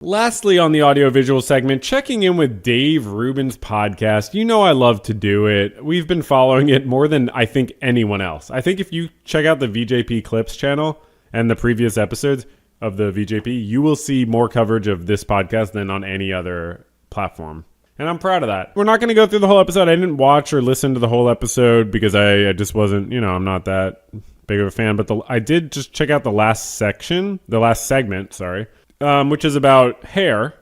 Lastly, on the audiovisual segment, checking in with Dave Rubin's podcast. You know I love to do it. We've been following it more than I think anyone else. I think if you check out the VJP Clips channel and the previous episodes of the VJP, you will see more coverage of this podcast than on any other platform. And I'm proud of that. We're not going to go through the whole episode. I didn't watch or listen to the whole episode because I just wasn't, I'm not that big of a fan. But I did just check out the last segment, which is about hair.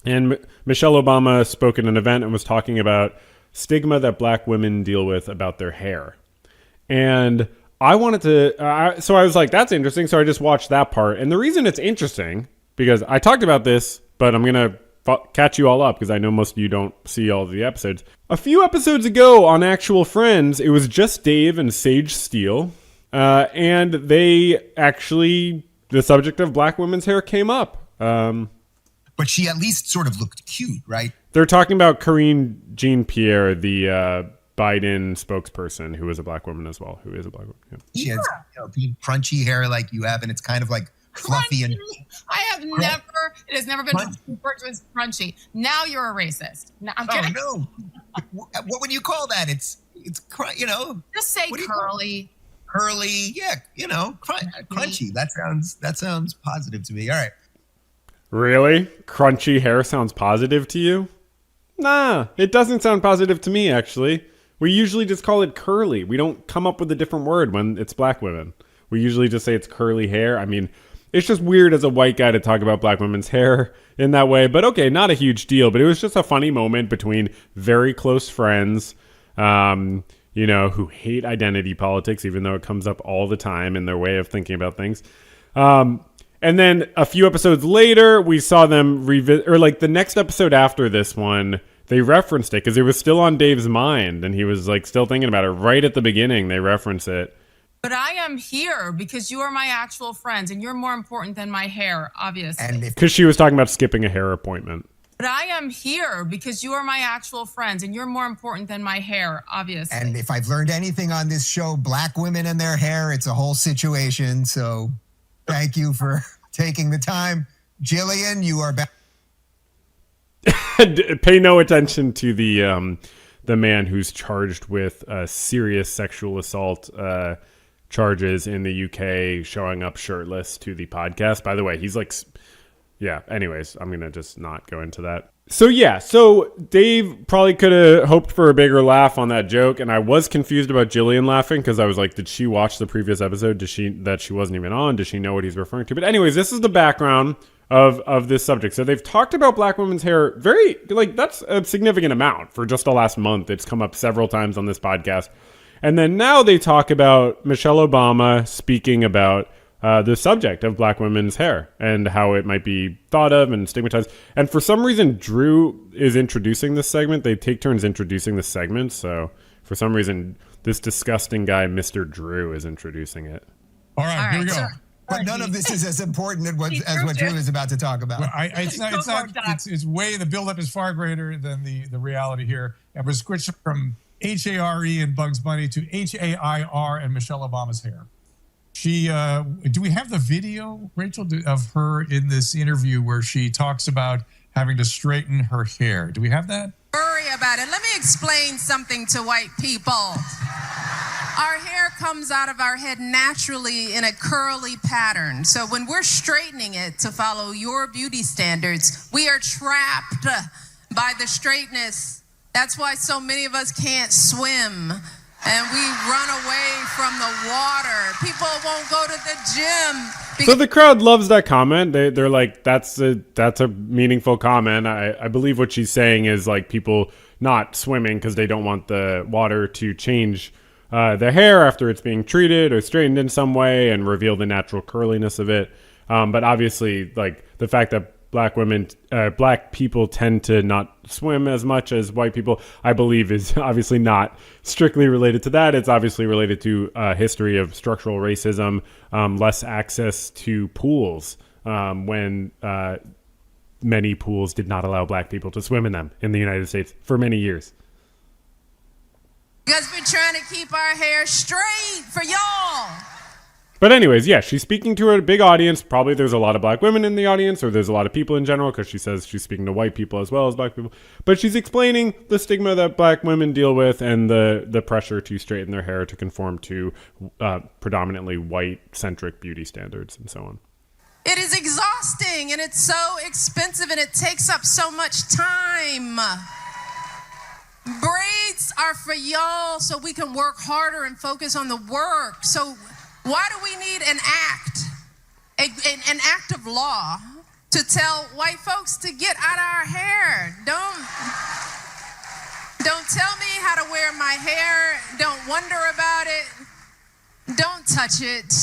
And Michelle Obama spoke at an event and was talking about stigma that black women deal with about their hair. And I wanted to, so I was like, that's interesting. So I just watched that part. And the reason it's interesting, because I talked about this, but I'm going to catch you all up because I know most of you don't see all of the episodes. A few episodes ago on Actual Friends, it was just Dave and Sage Steele. And they actually, the subject of black women's hair came up. But she at least sort of looked cute, right? They're talking about Karine Jean-Pierre, the Biden spokesperson, who is a black woman as well, Yeah. She has crunchy hair like you have, and it's kind of like fluffy. And it has never been referred to as crunchy. Now you're a racist. No, I'm kidding. Oh, no. What would you call that? It's Just say curly. Curly, yeah, crunchy. That sounds positive to me. All right. Really? Crunchy hair sounds positive to you? Nah, it doesn't sound positive to me, actually. We usually just call it curly. We don't come up with a different word when it's black women. We usually just say it's curly hair. I mean, it's just weird as a white guy to talk about black women's hair in that way. But okay, not a huge deal. But it was just a funny moment between very close friends, who hate identity politics, even though it comes up all the time in their way of thinking about things. And then a few episodes later, we saw them revisit, or like the next episode after this one, they referenced it because it was still on Dave's mind and he was like still thinking about it. Right at the beginning, they reference it. But I am here because you are my actual friends and you're more important than my hair, obviously. Because she was talking about skipping a hair appointment. But I am here because you are my actual friends and you're more important than my hair, obviously. And if I've learned anything on this show, black women and their hair, it's a whole situation. So thank you for taking the time. Jillian, you are back. Pay no attention to the man who's charged with serious sexual assault charges in the UK, showing up shirtless to the podcast. By the way, he's like... Yeah, anyways, I'm going to just not go into that. So Dave probably could have hoped for a bigger laugh on that joke, and I was confused about Jillian laughing because I was like, did she watch the previous episode? Does she wasn't even on? Does she know what he's referring to? But anyways, this is the background of this subject. So they've talked about black women's hair that's a significant amount for just the last month. It's come up several times on this podcast. And then now they talk about Michelle Obama speaking about the subject of black women's hair and how it might be thought of and stigmatized. And for some reason, Drew is introducing this segment. They take turns introducing the segment. So for some reason, this disgusting guy, Mr. Drew, is introducing it. All right, here we go. Sure. But none of this is as important as what Drew is about to talk about. Well, it's way, the buildup is far greater than the reality here. And we're switching from H-A-R-E and Bugs Bunny to H-A-I-R and Michelle Obama's hair. Do we have the video, Rachel, of her in this interview where she talks about having to straighten her hair? Do we have that? Worry about it. Let me explain something to white people. Our hair comes out of our head naturally in a curly pattern. So when we're straightening it to follow your beauty standards, we are trapped by the straightness. That's why so many of us can't swim. And we run away from the water. People won't go to the gym. So the crowd loves that comment. They're like, that's a meaningful comment. I believe what she's saying is like people not swimming because they don't want the water to change their hair after it's being treated or straightened in some way and reveal the natural curliness of it. But obviously, like the fact that black people tend to not swim as much as white people, I believe is obviously not strictly related to that. It's obviously related to a history of structural racism, less access to pools when many pools did not allow black people to swim in them in the United States for many years. Because we're trying to keep our hair straight for y'all. But anyways, yeah, she's speaking to a big audience. Probably there's a lot of black women in the audience, or there's a lot of people in general, because she says she's speaking to white people as well as black people. But she's explaining the stigma that black women deal with and the pressure to straighten their hair to conform to predominantly white-centric beauty standards and so on. It is exhausting, and it's so expensive, and it takes up so much time. Braids are for y'all so we can work harder and focus on the work. So why do we need an act, an act of law to tell white folks to get out of our hair? Don't tell me how to wear my hair. Don't wonder about it. Don't touch it.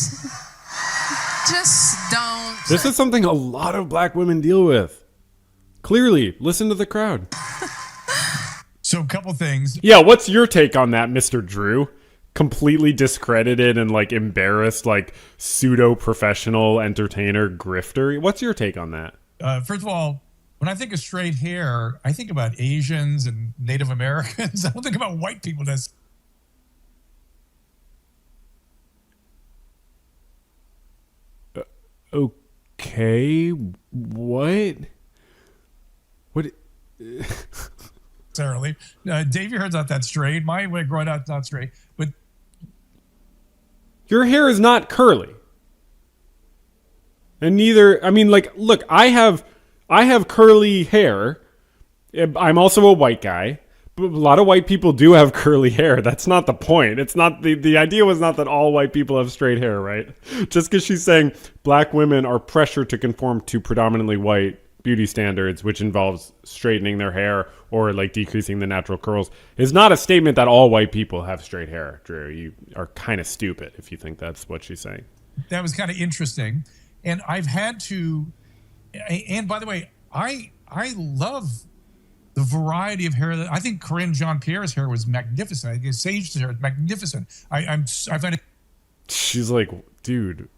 Just don't. This is something a lot of black women deal with. Clearly, listen to the crowd. So a couple things. Yeah, what's your take on that, Mr. Drew? Completely discredited and like embarrassed, like pseudo-professional entertainer grifter. What's your take on that? First of all, when I think of straight hair, I think about Asians and Native Americans. I don't think about white people. That's Okay, what? What? necessarily. Dave, your hair's not that straight. My way growing out not straight, but your hair is not curly. And neither, I mean, like, look, I have curly hair. I'm also a white guy. But a lot of white people do have curly hair. That's not the point. It's not the idea was not that all white people have straight hair, right? Just because she's saying black women are pressured to conform to predominantly white beauty standards, which involves straightening their hair or like decreasing the natural curls, is not a statement that all white people have straight hair, Drew. You are kind of stupid if you think that's what she's saying. That was kind of interesting. And I've had to, and by the way, I love the variety of hair that I think Corinne Jean-Pierre's hair was magnificent. I guess Sage's hair is magnificent. I find it. She's like, dude.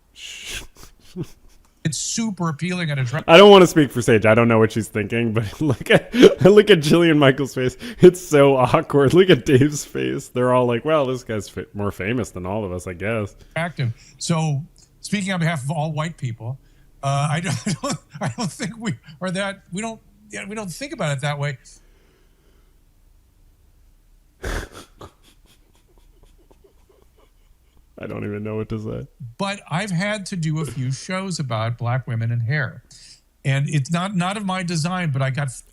It's super appealing and attractive. I don't want to speak for Sage. I don't know what she's thinking, but look at Jillian Michaels' face. It's so awkward. Look at Dave's face. They're all like, well, this guy's more famous than all of us, I guess. Active. So speaking on behalf of all white people, I don't think we are that. We don't think about it that way. I don't even know what to say. But I've had to do a few shows about black women and hair. And it's not of my design, but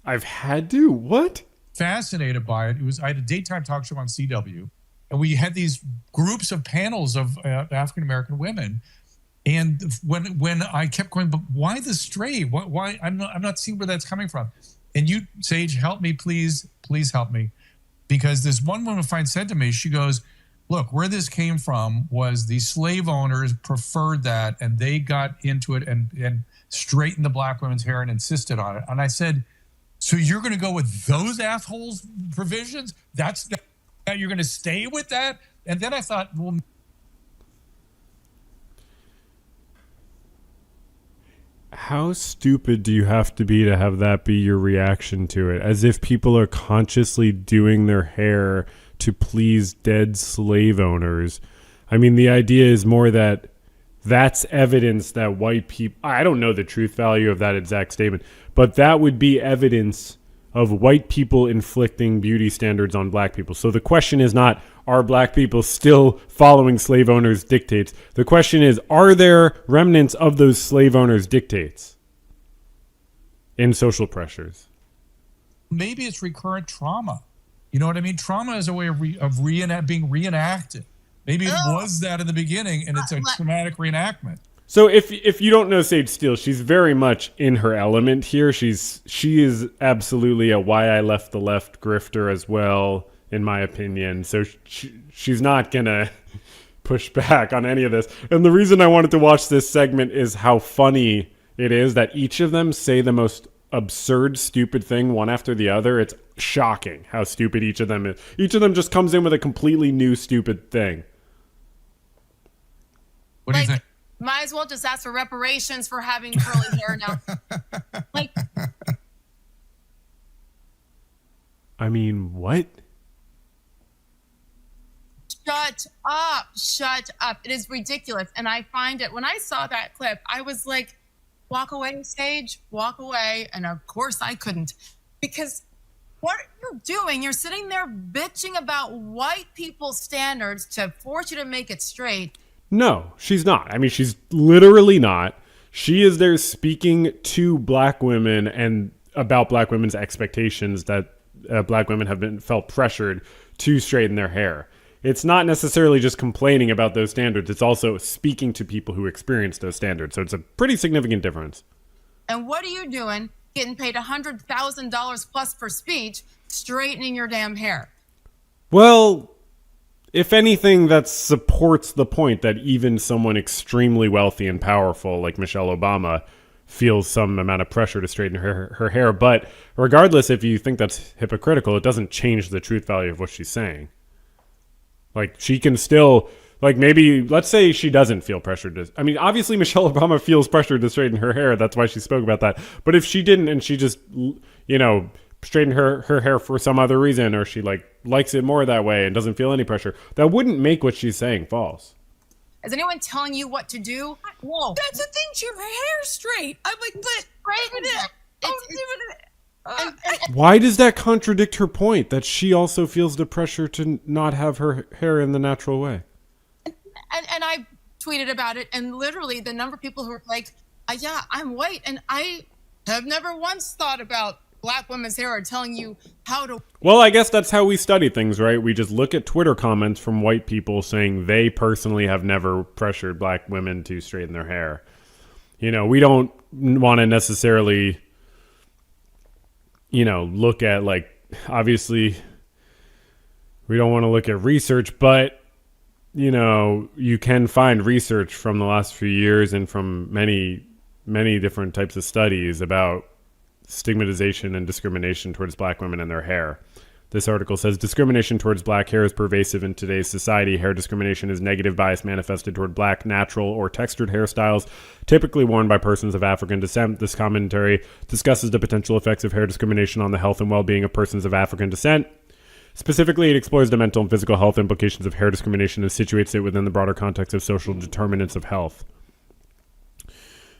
I've had to? What? Fascinated by it. I had a daytime talk show on CW, and we had these groups of panels of African-American women. And when I kept going, but why the straight? Why I'm not seeing where that's coming from. And you, Sage, help me, please help me, because this one woman said to me, she goes, "Look, where this came from was the slave owners preferred that, and they got into it and straightened the black women's hair and insisted on it." And I said, "So you're going to go with those assholes' provisions? That you're going to stay with that?" And then I thought, well. How stupid do you have to have that be your reaction to it? As if people are consciously doing their hair to please dead slave owners. I mean, the idea is more that that's evidence that white people... I don't know the truth value of that exact statement, but that would be evidence of white people inflicting beauty standards on black people. So the question is not, are black people still following slave owners' dictates? The question is, are there remnants of those slave owners' dictates in social pressures? Maybe it's recurrent trauma. You know what I mean? Trauma is a way of being reenacted. Maybe it was that in the beginning, and it's a traumatic reenactment. So if you don't know Sage Steele, she's very much in her element here. She is absolutely a why I left the left grifter as well, in my opinion. So she's not gonna push back on any of this. And the reason I wanted to watch this segment is how funny it is that each of them say the most absurd, stupid thing one after the other. It's shocking how stupid each of them is. Each of them just comes in with a completely new stupid thing. What do you think? Might as well just ask for reparations for having curly hair now. Like, I mean, what? Shut up. shut up. It is ridiculous. And I find it, when I saw that clip, I was like, walk away, Sage, walk away. And of course I couldn't, because what you're doing, you're sitting there bitching about white people's standards to force you to make it straight. No, she's not. I mean, she's literally not. She is there speaking to black women and about black women's expectations that black women have felt pressured to straighten their hair. It's not necessarily just complaining about those standards. It's also speaking to people who experience those standards. So it's a pretty significant difference. And what are you doing? Getting paid $100,000 plus for speech, straightening your damn hair. Well, if anything, that supports the point that even someone extremely wealthy and powerful like Michelle Obama feels some amount of pressure to straighten her hair. But regardless, if you think that's hypocritical, it doesn't change the truth value of what she's saying. Like, she can still, like, maybe, let's say she doesn't feel pressured to, I mean, obviously Michelle Obama feels pressured to straighten her hair. That's why she spoke about that. But if she didn't, and she just, you know, straightened her hair for some other reason, or she, like, likes it more that way and doesn't feel any pressure, that wouldn't make what she's saying false. Is anyone telling you what to do? Whoa. That's the thing, your hair straight. I'm like, but Straighten it. Why does that contradict her point that she also feels the pressure to not have her hair in the natural way? And I tweeted about it, and literally the number of people who are like, yeah, I'm white, and I have never once thought about black women's hair or telling you how to. Well, I guess that's how we study things, right? We just look at Twitter comments from white people saying they personally have never pressured black women to straighten their hair. You know, we don't want to necessarily, you know, look at, like, obviously we don't want to look at research, but, you know, you can find research from the last few years and from many, many different types of studies about stigmatization and discrimination towards black women and their hair. This article says discrimination towards black hair is pervasive in today's society. Hair discrimination is negative bias manifested toward black, natural, or textured hairstyles, typically worn by persons of African descent. This commentary discusses the potential effects of hair discrimination on the health and well-being of persons of African descent. Specifically, it explores the mental and physical health implications of hair discrimination and situates it within the broader context of social determinants of health.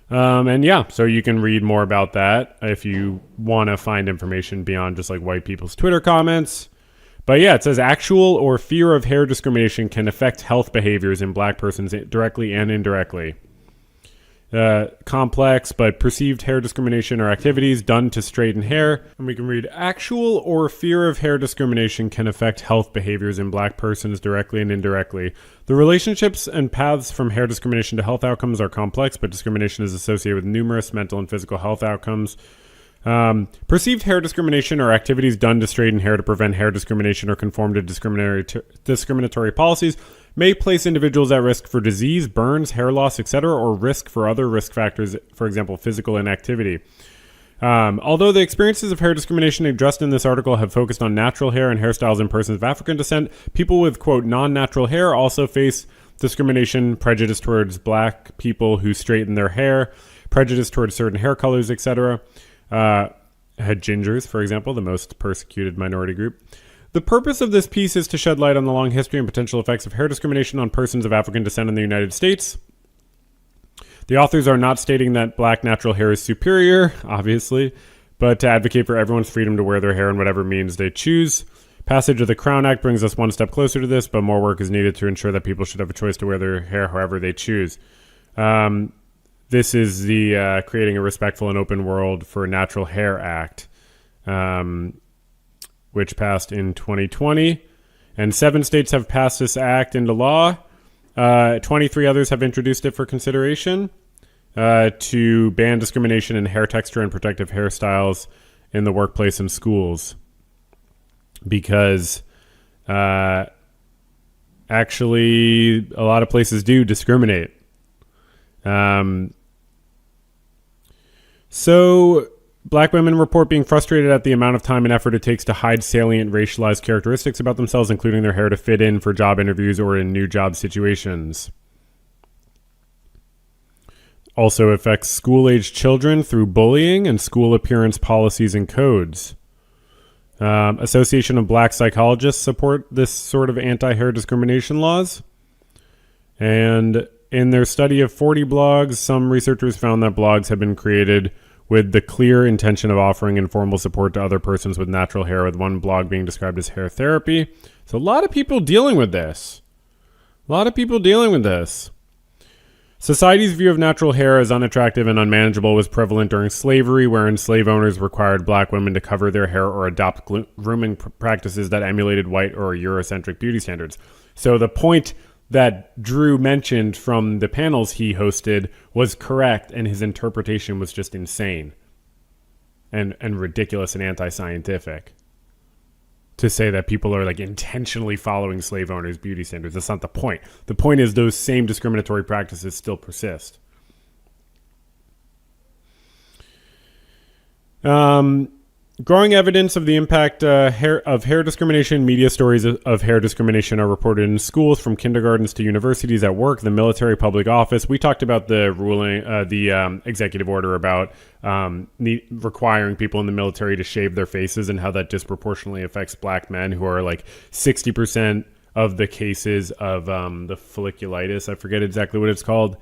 And yeah, so you can read more about that if you want to find information beyond just like white people's Twitter comments. But yeah, it says actual or fear of hair discrimination can affect health behaviors in black persons directly and indirectly. Complex but perceived hair discrimination or activities done to straighten hair. And we can read actual or fear of hair discrimination can affect health behaviors in black persons directly and indirectly. The relationships and paths from hair discrimination to health outcomes are complex, but discrimination is associated with numerous mental and physical health outcomes. Perceived hair discrimination or activities done to straighten hair to prevent hair discrimination or conform to discriminatory policies may place individuals at risk for disease, burns, hair loss, etc., or risk for other risk factors, for example, physical inactivity. Although the experiences of hair discrimination addressed in this article have focused on natural hair and hairstyles in persons of African descent, people with, quote, non-natural hair also face discrimination, prejudice towards black people who straighten their hair, prejudice towards certain hair colors, etc., had gingers, for example, the most persecuted minority group. The purpose of this piece is to shed light on the long history and potential effects of hair discrimination on persons of African descent in the United States. The authors are not stating that black natural hair is superior, obviously, but to advocate for everyone's freedom to wear their hair in whatever means they choose. Passage of the Crown Act brings us one step closer to this, but more work is needed to ensure that people should have a choice to wear their hair however they choose. This is the Creating a Respectful and Open World for Natural Hair Act, which passed in 2020. And 7 states have passed this act into law. 23 others have introduced it for consideration to ban discrimination in hair texture and protective hairstyles in the workplace and schools. Because actually, a lot of places do discriminate. So black women report being frustrated at the amount of time and effort it takes to hide salient racialized characteristics about themselves, including their hair, to fit in for job interviews or in new job situations. Also affects school-aged children through bullying and school appearance policies and codes. Association of Black Psychologists support this sort of anti-hair discrimination laws. And in their study of 40 blogs, some researchers found that blogs have been created with the clear intention of offering informal support to other persons with natural hair, with one blog being described as hair therapy. So a lot of people dealing with this. Society's view of natural hair as unattractive and unmanageable was prevalent during slavery, wherein slave owners required black women to cover their hair or adopt grooming practices that emulated white or Eurocentric beauty standards. So the point that Drew mentioned from the panels he hosted was correct, and his interpretation was just insane and ridiculous and anti-scientific. To say that people are like intentionally following slave owners' beauty standards. That's not the point. The point is those same discriminatory practices still persist. Growing evidence of the impact of hair discrimination. Media stories of hair discrimination are reported in schools, from kindergartens to universities, at work, the military, public office. We talked about the ruling, the executive order about requiring people in the military to shave their faces, and how that disproportionately affects black men, who are like 60% of the cases of the folliculitis. I forget exactly what it's called.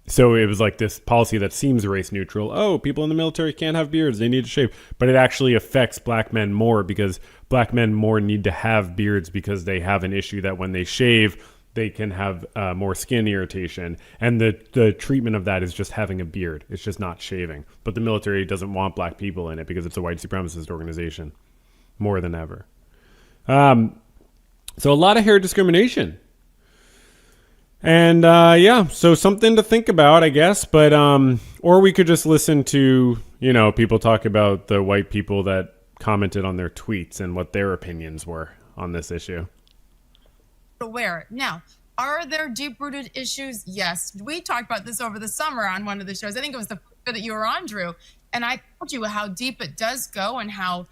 So it was like this policy that seems race neutral. Oh, people in the military can't have beards, they need to shave. But it actually affects black men more, because black men more need to have beards because they have an issue that when they shave, they can have more skin irritation. And the treatment of that is just having a beard. It's just not shaving. But the military doesn't want black people in it because it's a white supremacist organization more than ever. So a lot of hair discrimination. And so something to think about, I guess. But or we could just listen to, people talk about the white people that commented on their tweets and what their opinions were on this issue. Aware. Now, are there deep-rooted issues? Yes. We talked about this over the summer on one of the shows. I think it was the show that you were on, Drew. And I told you how deep it does go, and how,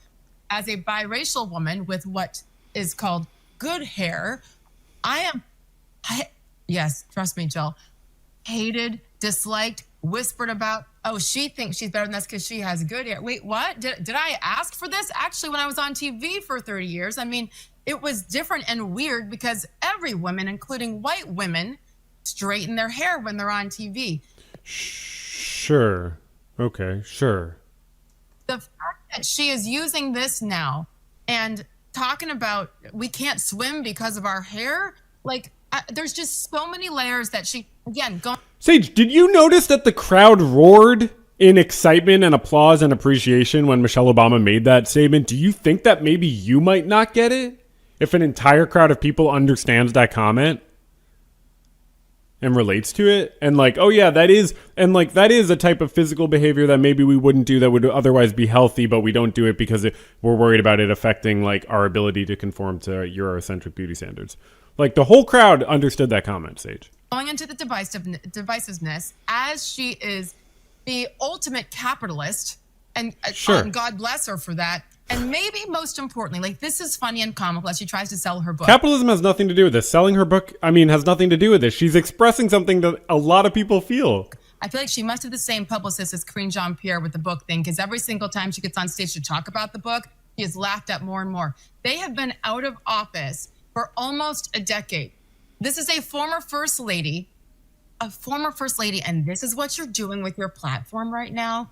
as a biracial woman with what is called good hair, yes, trust me, Jill, hated, disliked, whispered about. Oh, she thinks she's better than us because she has good hair. Wait, what? Did I ask for this? Actually, when I was on TV for 30 years, I mean, it was different and weird because every woman, including white women, straighten their hair when they're on TV. Sure. Okay, sure. The fact that she is using this now and talking about we can't swim because of our hair, like, there's just so many layers that she, again, Sage, did you notice that the crowd roared in excitement and applause and appreciation when Michelle Obama made that statement? Do you think that maybe you might not get it if an entire crowd of people understands that comment and relates to it? And like, oh yeah, that is a type of physical behavior that maybe we wouldn't do that would otherwise be healthy, but we don't do it because we're worried about it affecting like our ability to conform to Eurocentric beauty standards. Like, the whole crowd understood that comment, Sage. Going into the divisiveness, as she is the ultimate capitalist, and sure. God bless her for that. And maybe most importantly, like, this is funny and comical as she tries to sell her book. Capitalism has nothing to do with this. Selling her book, has nothing to do with this. She's expressing something that a lot of people feel. I feel like she must have the same publicist as Karine Jean-Pierre with the book thing, because every single time she gets on stage to talk about the book, she is laughed at more and more. They have been out of office for almost a decade. This is a former first lady, and this is what you're doing with your platform right now.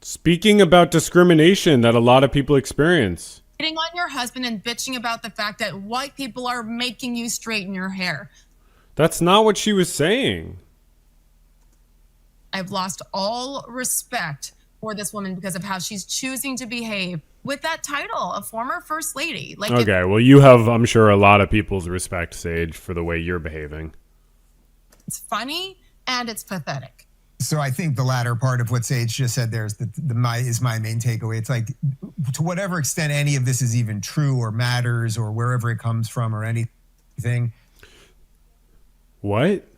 Speaking about discrimination that a lot of people experience. Hitting on your husband and bitching about the fact that white people are making you straighten your hair. That's not what she was saying. I've lost all respect for this woman because of how she's choosing to behave with that title, a former first lady. Like, okay, well, you have, I'm sure, a lot of people's respect, Sage, for the way you're behaving. It's funny and it's pathetic. So I think the latter part of what Sage just said there is my main takeaway. It's like, to whatever extent any of this is even true or matters, or wherever it comes from or anything. What?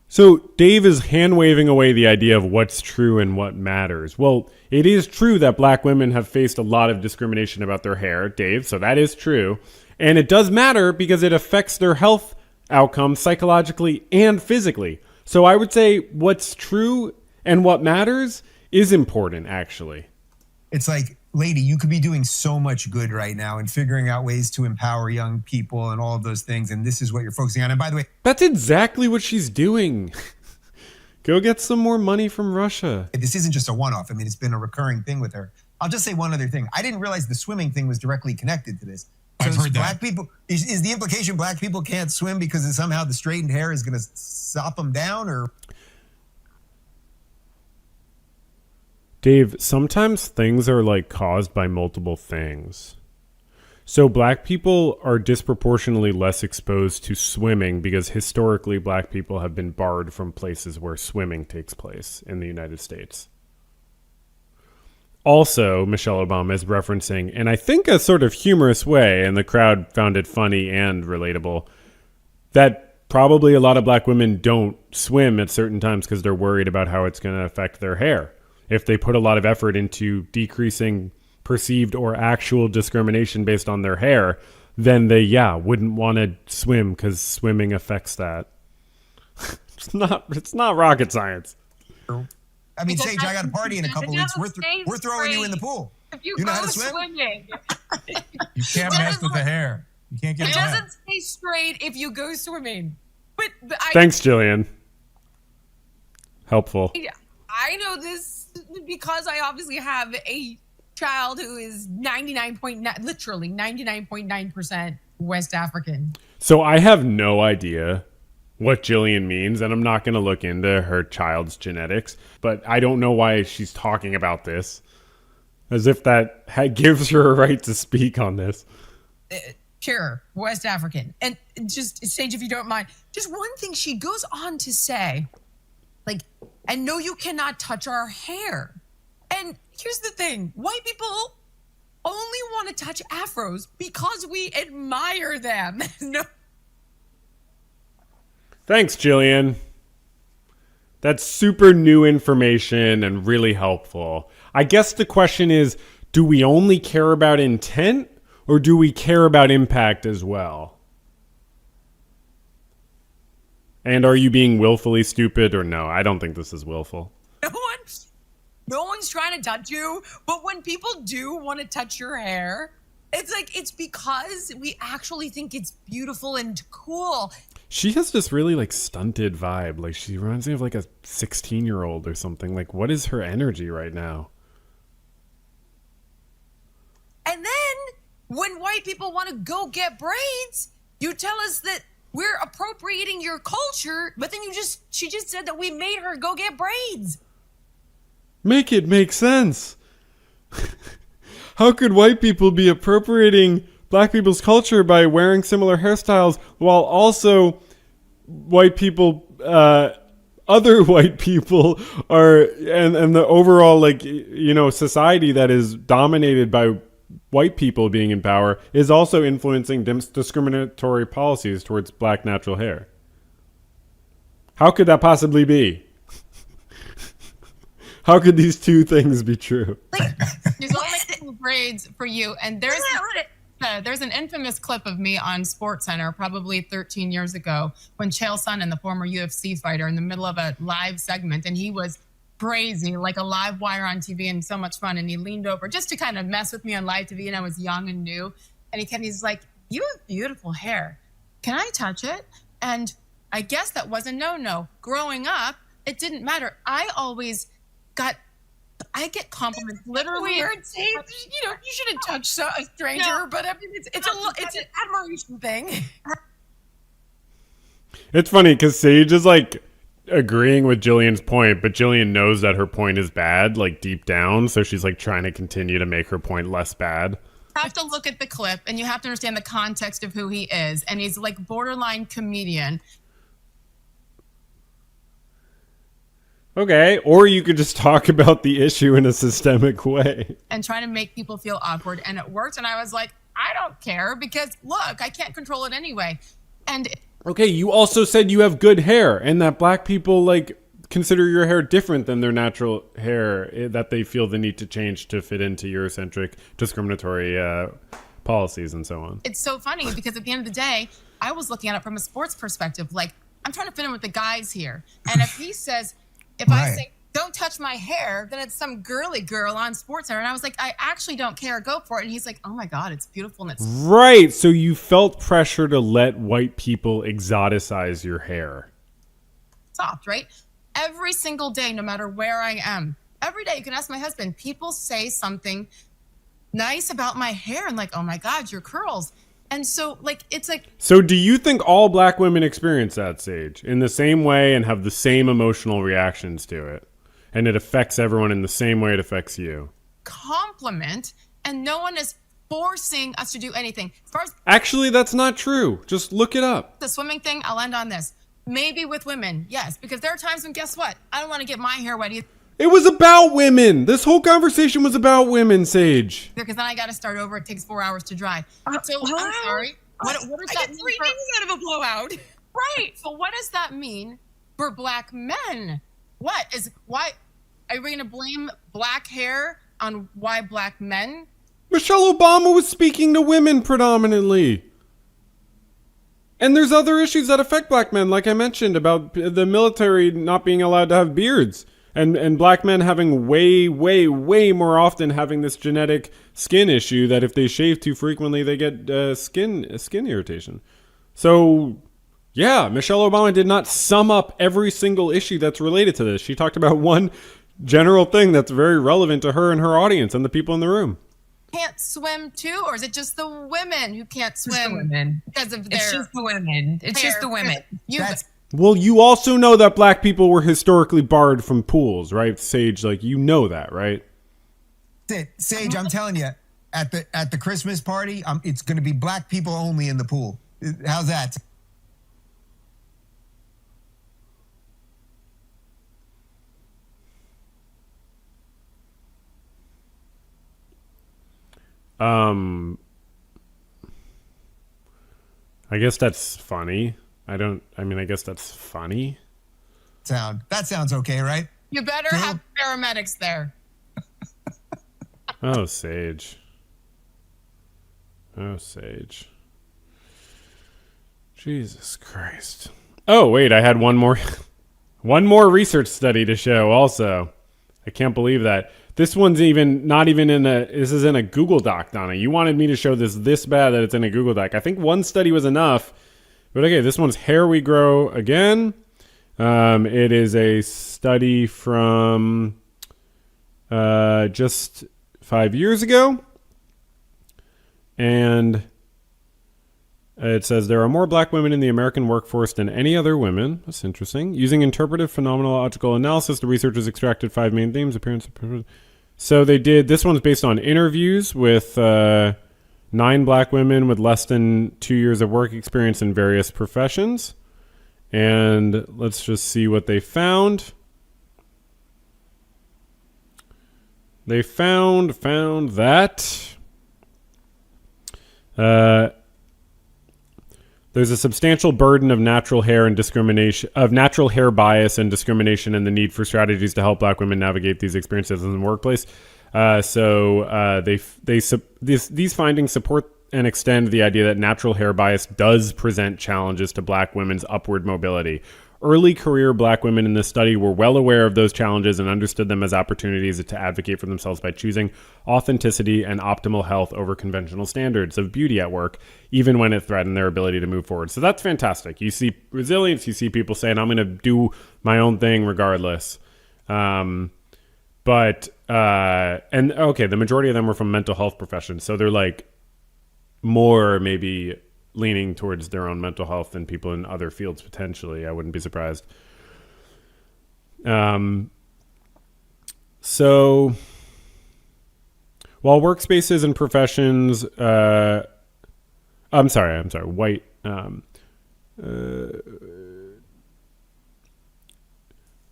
So Dave is hand-waving away the idea of what's true and what matters. Well, it is true that black women have faced a lot of discrimination about their hair, Dave, so that is true. And it does matter because it affects their health outcomes psychologically and physically. So I would say what's true and what matters is important, actually. It's like, lady, you could be doing so much good right now and figuring out ways to empower young people and all of those things. And this is what you're focusing on. And by the way, That's exactly what she's doing. Go get some more money from Russia. this isn't just a one-off. I mean, it's been a recurring thing with her. I'll just say one other thing. I didn't realize the swimming thing was directly connected to this. I've heard that. Black people, is the implication black people can't swim because somehow the straightened hair is going to sop them down? Or Dave, sometimes things are like caused by multiple things. So black people are disproportionately less exposed to swimming because historically black people have been barred from places where swimming takes place in the United States. Also, Michelle Obama is referencing, in I think a sort of humorous way, and the crowd found it funny and relatable, that probably a lot of black women don't swim at certain times because they're worried about how it's going to affect their hair. If they put a lot of effort into decreasing perceived or actual discrimination based on their hair, then they, wouldn't want to swim because swimming affects that. It's not rocket science. I mean, Sage, I got a party in a couple weeks. We're throwing you in the pool. If you know go how to swim? swimming, You can't mess with the hair. You can't get It it wet. doesn't stay straight if you go swimming. But Thanks, Jillian. Helpful. I know this because I obviously have a child who is 99.9% West African. So I have no idea what Jillian means, and I'm not going to look into her child's genetics, but I don't know why she's talking about this, as if that gives her a right to speak on this. Sure, West African. And just, Sage, if you don't mind, just one thing she goes on to say, like, and no, you cannot touch our hair. And here's the thing, white people only want to touch afros because we admire them. No. Thanks, Jillian. That's super new information and really helpful. I guess the question is, do we only care about intent or do we care about impact as well? And are you being willfully stupid or no? I don't think this is willful. No one's trying to touch you, but when people do want to touch your hair, it's like, it's because we actually think it's beautiful and cool. She has this really like stunted vibe. Like she reminds me of like a 16-year-old or something. Like what is her energy right now? And then when white people want to go get braids, you tell us that we're appropriating your culture, but then she just said that we made her go get braids. Make it make sense. How could white people be appropriating black people's culture by wearing similar hairstyles while also white people, other white people are, and the overall, like, you know, society that is dominated by white people being in power is also influencing discriminatory policies towards black natural hair? How could that possibly be? How could these two things be true? She's only making braids for you, and there's an infamous clip of me on SportsCenter probably 13 years ago when Chael Sonnen, the former UFC fighter, in the middle of a live segment, and he was crazy, like a live wire on TV and so much fun, and he leaned over just to kind of mess with me on live TV, and I was young and new, and he's like, "You have beautiful hair. Can I touch it?" And I guess that was a no-no. Growing up, it didn't matter. I get compliments literally. Weird. See, you know, you shouldn't touch a stranger, No. but I mean, it's an admiration thing. It's funny because Sage is like agreeing with Jillian's point, but Jillian knows that her point is bad, like deep down. So she's like trying to continue to make her point less bad. You have to look at the clip and you have to understand the context of who he is. And he's like borderline comedian. Okay, or you could just talk about the issue in a systemic way. And trying to make people feel awkward. And it worked. And I was like, I don't care because look, I can't control it anyway. And Okay, you also said you have good hair and that black people like consider your hair different than their natural hair, that they feel the need to change to fit into Eurocentric discriminatory policies and so on. it's so funny because at the end of the day, I was looking at it from a sports perspective. Like, I'm trying to fit in with the guys here. And if he says, if I Right. say, don't touch my hair, then it's some girly girl on SportsCenter. And I was like, I actually don't care. Go for it. And he's like, oh my God, it's beautiful. And it's Right. So you felt pressure to let white people exoticize your hair. soft, right? Every single day, no matter where I am, every day, you can ask my husband, people say something nice about my hair and like, oh my God, your curls. And so like, it's like. So do you think all black women experience that, Sage, in the same way and have the same emotional reactions to it? And it affects everyone in the same way it affects you? Compliment, and no one is forcing us to do anything. As far as Actually, that's not true. Just look it up. the swimming thing, I'll end on this. Maybe with women, yes, because there are times when, guess what? I don't want to get my hair wet either, It was about women. This whole conversation was about women, Sage. because then I got to start over. It takes 4 hours to dry. So I'm sorry. What does I that get mean 3 for, days out of a blowout. right? So what does that mean for black men? Why are we going to blame black hair on why black men? Michelle Obama was speaking to women predominantly. And there's other issues that affect black men, like I mentioned, about the military not being allowed to have beards. And black men having way more often having this genetic skin issue that if they shave too frequently, they get skin irritation. So, yeah, Michelle Obama did not sum up every single issue that's related to this. She talked about one general thing that's very relevant to her and her audience and the people in the room. Can't swim too, or is it just the women who can't Just the swim women. because of their It's just the women. It's just the women. Well, you also know that black people were historically barred from pools, right, Sage? Like, you know that, right? Sage, I'm telling you, at the Christmas party, it's going to be black people only in the pool. How's that? I guess that's funny. I guess that's funny. That sounds okay, right? You better have paramedics there. Oh, Sage. Oh, Sage. Jesus Christ. Oh, wait, I had one more research study to show also. I can't believe that. This one's this is in a Google Doc, Donna. You wanted me to show this bad that it's in a Google Doc. I think one study was enough. But okay, this one's Hair We Grow Again. It is a study from just 5 years ago. And it says there are more black women in the American workforce than any other women. That's interesting. Using interpretive phenomenological analysis, the researchers extracted 5 main themes. So they did, this one's based on interviews with 9 black women with less than 2 years of work experience in various professions. And let's just see what they found. They found that there's a substantial burden of natural hair bias and discrimination, and the need for strategies to help black women navigate these experiences in the workplace. These findings support and extend the idea that natural hair bias does present challenges to black women's upward mobility. Early career black women in this study were well aware of those challenges and understood them as opportunities to advocate for themselves by choosing authenticity and optimal health over conventional standards of beauty at work, even when it threatened their ability to move forward. So that's fantastic. You see resilience, you see people saying, I'm going to do my own thing regardless. The majority of them were from mental health professions. So they're like more maybe leaning towards their own mental health than people in other fields potentially. I wouldn't be surprised. So while workspaces and professions, white,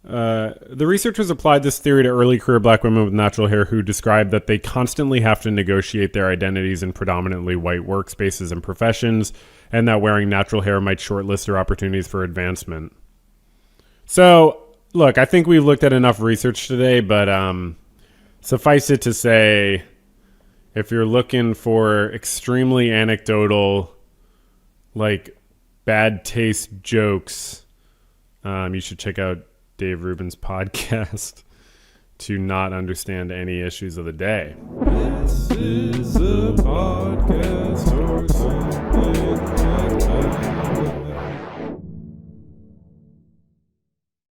the researchers applied this theory to early career black women with natural hair who described that they constantly have to negotiate their identities in predominantly white workspaces and professions, and that wearing natural hair might shortlist their opportunities for advancement. So, look, I think we've looked at enough research today, but suffice it to say, if you're looking for extremely anecdotal, like bad taste jokes, you should check out Dave Rubin's podcast. to not understand any issues of the day. This is a podcast or something.